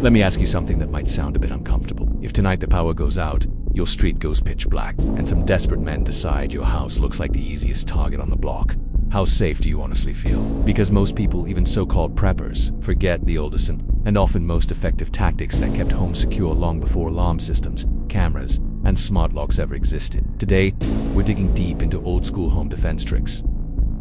Let me ask you something that might sound a bit uncomfortable. If tonight the power goes out, your street goes pitch black, and some desperate men decide your house looks like the easiest target on the block, how safe do you honestly feel? Because most people, even so-called preppers, forget the oldest and often most effective tactics that kept homes secure long before alarm systems, cameras, and smart locks ever existed. Today, we're digging deep into old-school home defense tricks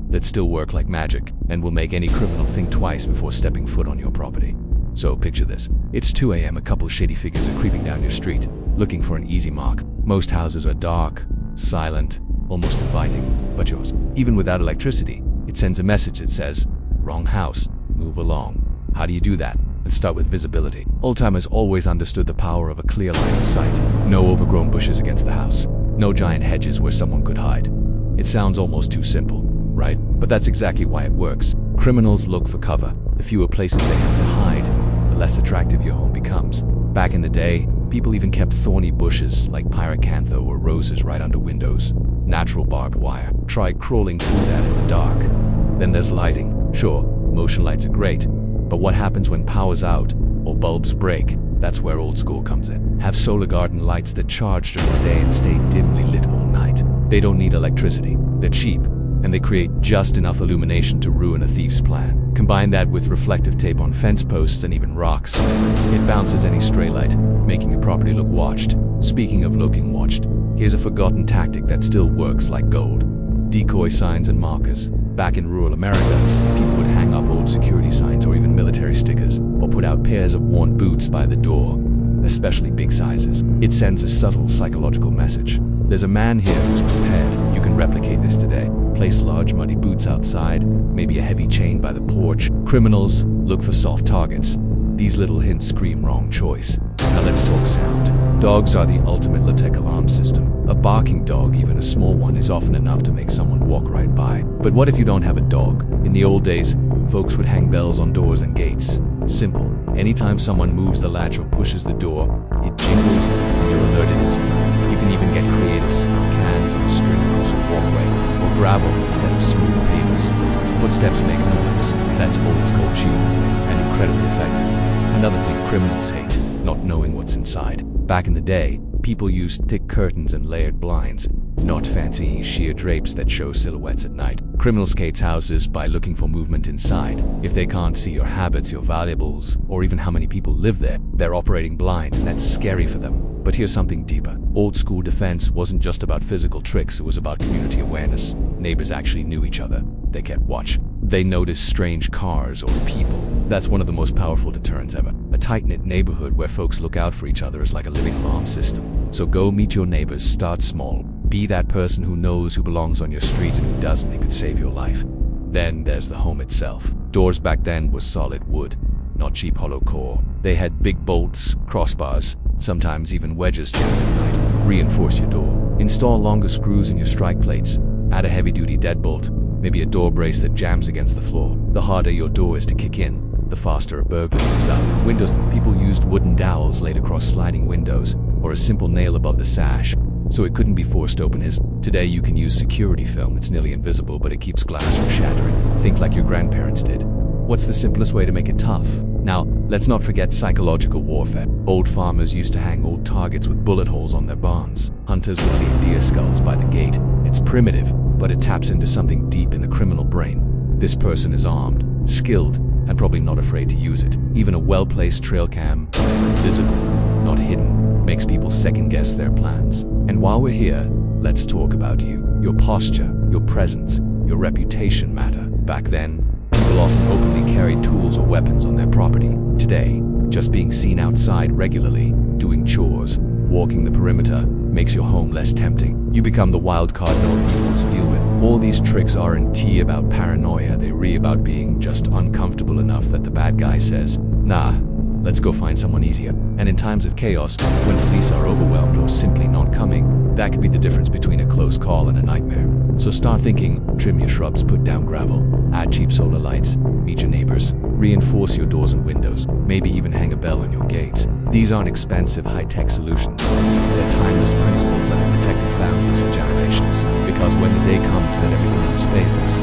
that still work like magic and will make any criminal think twice before stepping foot on your property. So picture this. It's 2 a.m. A couple shady figures are creeping down your street, looking for an easy mark. Most houses are dark, silent, almost inviting, but yours, even without electricity, it sends a message that says, "Wrong house, move along." How do you do that? Let's start with visibility. Old-timers always understood the power of a clear line of sight. No overgrown bushes against the house. No giant hedges where someone could hide. It sounds almost too simple, right? But that's exactly why it works. Criminals look for cover. The fewer places they have to hide, the less attractive your home becomes. Back in the day, people even kept thorny bushes like pyracantha or roses right under windows. Natural barbed wire. Try crawling through that in the dark. Then there's lighting. Sure, motion lights are great, but what happens when power's out or bulbs break? That's where old school comes in. Have solar garden lights that charge during the day and stay dimly lit all night. They don't need electricity. They're cheap, and they create just enough illumination to ruin a thief's plan. Combine that with reflective tape on fence posts and even rocks. It bounces any stray light, making your property look watched. Speaking of looking watched, here's a forgotten tactic that still works like gold. Decoy signs and markers. Back in rural America, people would hang up old security signs or even military stickers, or put out pairs of worn boots by the door, especially big sizes. It sends a subtle psychological message. There's a man here who's prepared. You can replicate this today. Place large muddy boots outside, maybe a heavy chain by the porch. Criminals look for soft targets. These little hints scream wrong choice. Now let's talk sound. Dogs are the ultimate low-tech alarm system. A barking dog, even a small one, is often enough to make someone walk right by. But what if you don't have a dog? In the old days, folks would hang bells on doors and gates. Simple. Anytime someone moves the latch or pushes the door, it jingles and you're alerted instantly. You can even get creative. Cans on a string across a walkway, or gravel instead of smooth pavers. Footsteps make noise. That's old school cheap and incredibly effective. Another thing criminals hate, not knowing what's inside. Back in the day, people used thick curtains and layered blinds, not fancy sheer drapes that show silhouettes at night. Criminals skate houses by looking for movement inside. If they can't see your habits, your valuables, or even how many people live there, they're operating blind, and that's scary for them. But here's something deeper. Old school defense wasn't just about physical tricks, it was about community awareness. Neighbors actually knew each other. They kept watch. They noticed strange cars or people. That's one of the most powerful deterrents ever. A tight-knit neighborhood where folks look out for each other is like a living alarm system. So go meet your neighbors, start small. Be that person who knows who belongs on your street and who doesn't. It could save your life. Then there's the home itself. Doors back then were solid wood, not cheap hollow core. They had big bolts, crossbars, sometimes even wedges jammed at night. Reinforce your door. Install longer screws in your strike plates. Add a heavy-duty deadbolt, maybe a door brace that jams against the floor. The harder your door is to kick in, the faster a burglar moves out. Windows, people used wooden dowels laid across sliding windows, or a simple nail above the sash, so it couldn't be forced open. Today you can use security film. It's nearly invisible, but it keeps glass from shattering. Think like your grandparents did. What's the simplest way to make it tough? Now, let's not forget psychological warfare. Old farmers used to hang old targets with bullet holes on their barns. Hunters would leave deer skulls by the gate. It's primitive, but it taps into something deep in the criminal brain. This person is armed, skilled, and probably not afraid to use it. Even a well-placed trail cam, visible, not hidden, makes people second-guess their plans. And while we're here, let's talk about you. Your posture, your presence, your reputation matter. Back then, people often openly carried tools or weapons on their property. Today, just being seen outside regularly, doing chores, walking the perimeter, makes your home less tempting. You become the wild card no thief wants to deal with. All these tricks aren't about paranoia, they're about being just uncomfortable enough that the bad guy says, "Nah, let's go find someone easier." And in times of chaos, when police are overwhelmed or simply not coming, that could be the difference between a close call and a nightmare. So start thinking, trim your shrubs, put down gravel, add cheap solar lights, meet your neighbors, reinforce your doors and windows, maybe even hang a bell on your gates. These aren't expensive high-tech solutions. They're timeless principles that have protected families for generations. Because when the day comes that everyone else fails,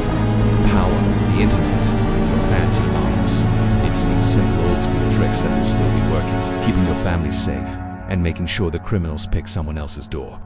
power, the internet, your fancy arms, it's these simple old-school tricks that will still be working. family safe and making sure the criminals pick someone else's door.